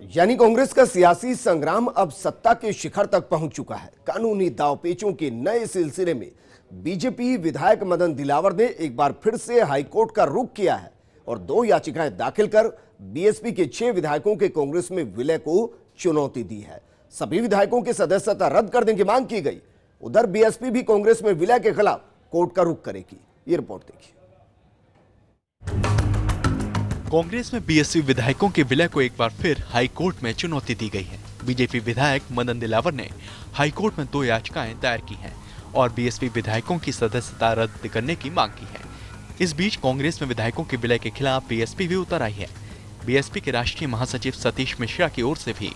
यानी कांग्रेस का सियासी संग्राम अब सत्ता के शिखर तक पहुंच चुका है। कानूनी दांवपेचों के नए सिलसिले में बीजेपी विधायक मदन दिलावर ने एक बार फिर से हाईकोर्ट का रुख किया है और 2 याचिकाएं दाखिल कर बीएसपी के 6 विधायकों के कांग्रेस में विलय को चुनौती दी है। सभी विधायकों की सदस्यता रद्द करने की मांग की गई। उधर बीएसपी भी कांग्रेस में विलय के खिलाफ कोर्ट का रुख करेगी। ये रिपोर्ट देखिए। कांग्रेस में बीएसपी विधायकों के विलय को एक बार फिर हाईकोर्ट में चुनौती दी गई है। बीजेपी विधायक मदन दिलावर ने हाईकोर्ट में 2 याचिकाएं दायर की हैं और बीएसपी विधायकों की सदस्यता रद्द करने की मांग की है। इस बीच कांग्रेस में विधायकों के विलय के खिलाफ बीएसपी भी उतर आई है। बीएसपी के राष्ट्रीय महासचिव सतीश मिश्रा की ओर से भी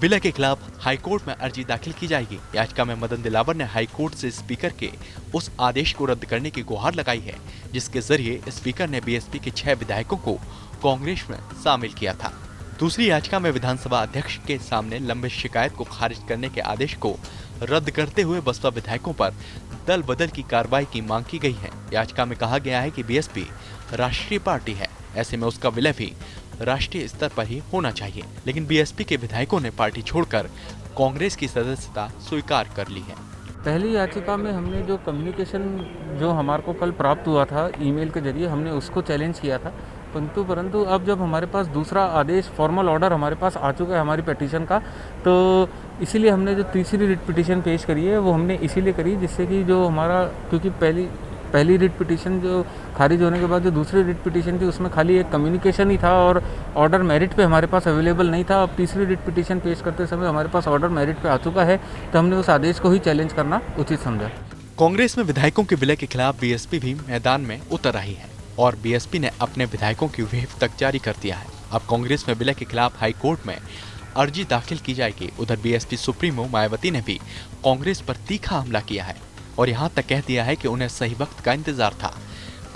विलय के खिलाफ हाईकोर्ट में अर्जी दाखिल की जाएगी। याचिका में मदन दिलावर ने हाईकोर्ट से स्पीकर के उस आदेश को रद्द करने की गुहार लगाई है जिसके जरिए स्पीकर ने बीएसपी के 6 विधायकों को कांग्रेस में शामिल किया था। दूसरी याचिका में विधानसभा अध्यक्ष के सामने लंबित शिकायत को खारिज करने के आदेश को रद्द करते हुए बसपा विधायकों पर दल बदल की कार्रवाई की मांग की गई है। याचिका में कहा गया है कि बीएसपी राष्ट्रीय पार्टी है, ऐसे में उसका विलय भी राष्ट्रीय स्तर पर ही होना चाहिए, लेकिन बीएसपी के विधायकों ने पार्टी छोड़कर कांग्रेस की सदस्यता स्वीकार कर ली है। पहली याचिका में हमने जो कम्युनिकेशन जो हमारे को कल प्राप्त हुआ था ईमेल के जरिए, हमने उसको चैलेंज किया था, परंतु अब जब हमारे पास दूसरा आदेश फॉर्मल ऑर्डर हमारे पास आ चुका है हमारी पिटीशन का, तो इसीलिए हमने जो तीसरी रिट पिटीशन पेश करी है वो हमने इसीलिए करी जिससे कि जो हमारा, क्योंकि पहली रिट पिटीशन जो खारिज होने के बाद जो दूसरी रिट पिटीशन थी उसमें खाली एक कम्युनिकेशन ही था और ऑर्डर मेरिट पे हमारे पास अवेलेबल नहीं था। अब तीसरी रिट पिटीशन पेश करते समय हमारे पास ऑर्डर मेरिट पे आ चुका है, तो हमने उस आदेश को ही चैलेंज करना उचित समझा। कांग्रेस में विधायकों के विलय के खिलाफ बीएसपी भी मैदान में उतर रही है और बीएसपी ने अपने विधायकों की व्हिप तक जारी कर दिया है। अब कांग्रेस में विलय के खिलाफ हाईकोर्ट में अर्जी दाखिल की जाएगी। उधर बीएसपी सुप्रीमो मायावती ने भी कांग्रेस पर तीखा हमला किया है और यहां तक कह दिया है कि उन्हें सही वक्त का इंतजार था,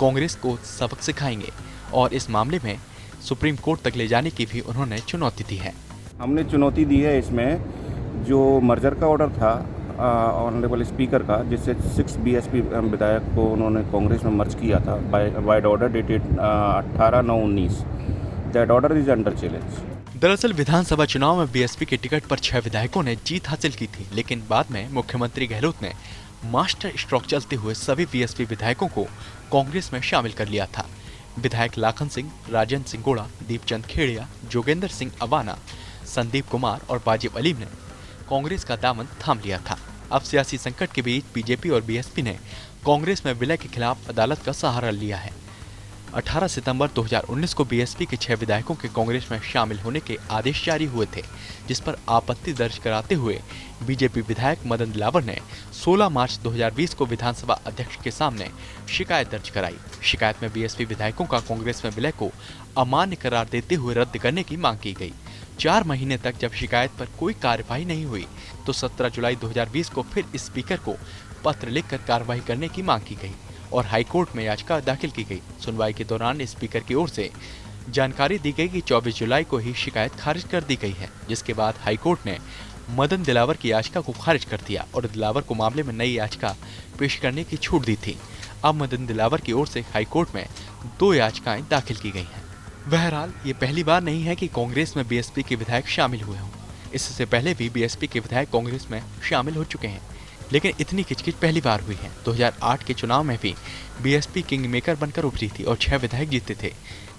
कांग्रेस को सबक सिखाएंगे और इस मामले में सुप्रीम कोर्ट तक ले जाने की भी उन्होंने चुनौती दी है। हमने चुनौती दी है इसमें जो मर्जर का ऑर्डर था ऑनरेबल स्पीकर का, जिससे 6 बीएसपी विधायक को उन्होंने कांग्रेस में मर्ज किया था by order dated 18/9/19। That order is under challenge. दरअसल विधानसभा चुनाव में बीएसपी के टिकट पर 6 विधायकों ने जीत हासिल की थी, लेकिन बाद में मुख्यमंत्री गहलोत ने मास्टर स्ट्रोक चलते हुए सभी बीएसपी विधायकों को कांग्रेस में शामिल कर लिया था। विधायक लाखन सिंह, राजेंद्र सिंह गोड़ा, दीपचंद खेड़िया, जोगेंद्र सिंह अवाना, संदीप कुमार और वाजिब अलीम ने कांग्रेस का दामन थाम लिया था। अब सियासी संकट के बीच बीजेपी और बीएसपी ने कांग्रेस में विलय के खिलाफ अदालत का सहारा लिया है। 18 सितंबर 2019 को बीएसपी के 6 विधायकों के कांग्रेस में शामिल होने के आदेश जारी हुए थे, जिस पर आपत्ति दर्ज कराते हुए बीजेपी विधायक मदन दिलावर ने 16 मार्च 2020 को विधानसभा अध्यक्ष के सामने शिकायत दर्ज कराई। शिकायत में बीएसपी विधायकों का कांग्रेस में विलय को अमान्य करार देते हुए रद्द करने की मांग की गई। 4 महीने तक जब शिकायत पर कोई कार्यवाही नहीं हुई तो 17 जुलाई 2020 को फिर स्पीकर को पत्र लिखकर कार्रवाई करने की मांग की गई और हाईकोर्ट में याचिका दाखिल की गई। सुनवाई के दौरान स्पीकर की ओर से जानकारी दी गई कि 24 जुलाई को ही शिकायत खारिज कर दी गई है, जिसके बाद हाईकोर्ट ने मदन दिलावर की याचिका को खारिज कर दिया और दिलावर को मामले में नई याचिका पेश करने की छूट दी थी। अब मदन दिलावर की ओर से हाईकोर्ट में 2 याचिकाएं दाखिल की गई हैं। बहरहाल ये पहली बार नहीं है कि कांग्रेस में बीएसपी के विधायक शामिल हुए हों। इससे पहले भी बीएसपी के विधायक कांग्रेस में शामिल हो चुके हैं, लेकिन इतनी किचकिच पहली बार हुई है। 2008 के चुनाव में भी बीएसपी किंग मेकर बनकर उभरी थी और 6 विधायक जीते थे।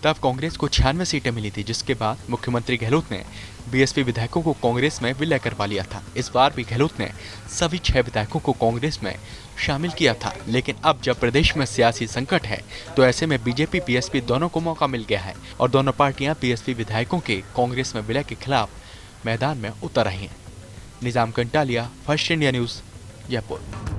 तब कांग्रेस को 96 सीटें मिली थी, जिसके बाद मुख्यमंत्री गहलोत ने बीएसपी विधायकों को कांग्रेस में विलय करवा लिया था। इस बार भी गहलोत ने सभी 6 विधायकों को कांग्रेस में शामिल किया था, लेकिन अब जब प्रदेश में सियासी संकट है तो ऐसे में बीजेपी बीएसपी दोनों को मौका मिल गया है और दोनों पार्टियां बीएसपी विधायकों के कांग्रेस में विलय के खिलाफ मैदान में उतर रही हैं। Nizam Kantalia, First India News, Jaipur.